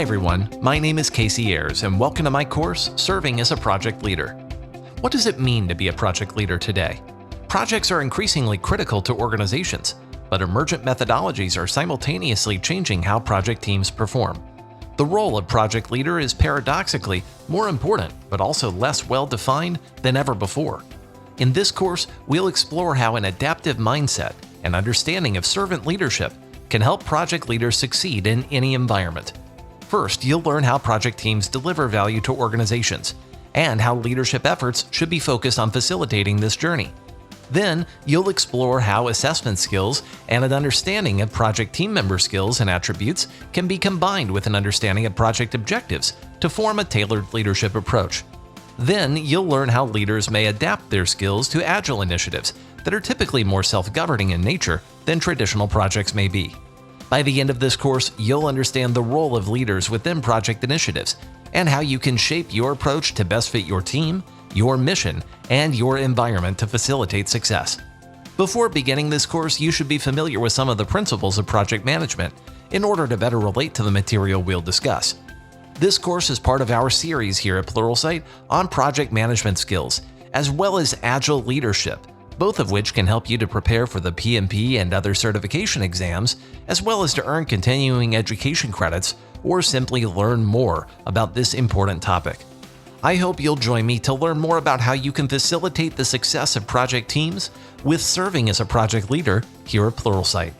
Hi everyone, my name is Casey Ayers and welcome to my course, Serving as a Project Leader. What does it mean to be a project leader today? Projects are increasingly critical to organizations, but emergent methodologies are simultaneously changing how project teams perform. The role of project leader is paradoxically more important, but also less well-defined than ever before. In this course, we'll explore how an adaptive mindset and understanding of servant leadership can help project leaders succeed in any environment. First, you'll learn how project teams deliver value to organizations and how leadership efforts should be focused on facilitating this journey. Then, you'll explore how assessment skills and an understanding of project team member skills and attributes can be combined with an understanding of project objectives to form a tailored leadership approach. Then, you'll learn how leaders may adapt their skills to agile initiatives that are typically more self-governing in nature than traditional projects may be. By the end of this course, you'll understand the role of leaders within project initiatives and how you can shape your approach to best fit your team, your mission, and your environment to facilitate success. Before beginning this course, you should be familiar with some of the principles of project management in order to better relate to the material we'll discuss. This course is part of our series here at Pluralsight on project management skills, as well as agile leadership, both of which can help you to prepare for the PMP and other certification exams, as well as to earn continuing education credits or simply learn more about this important topic. I hope you'll join me to learn more about how you can facilitate the success of project teams with serving as a project leader here at Pluralsight.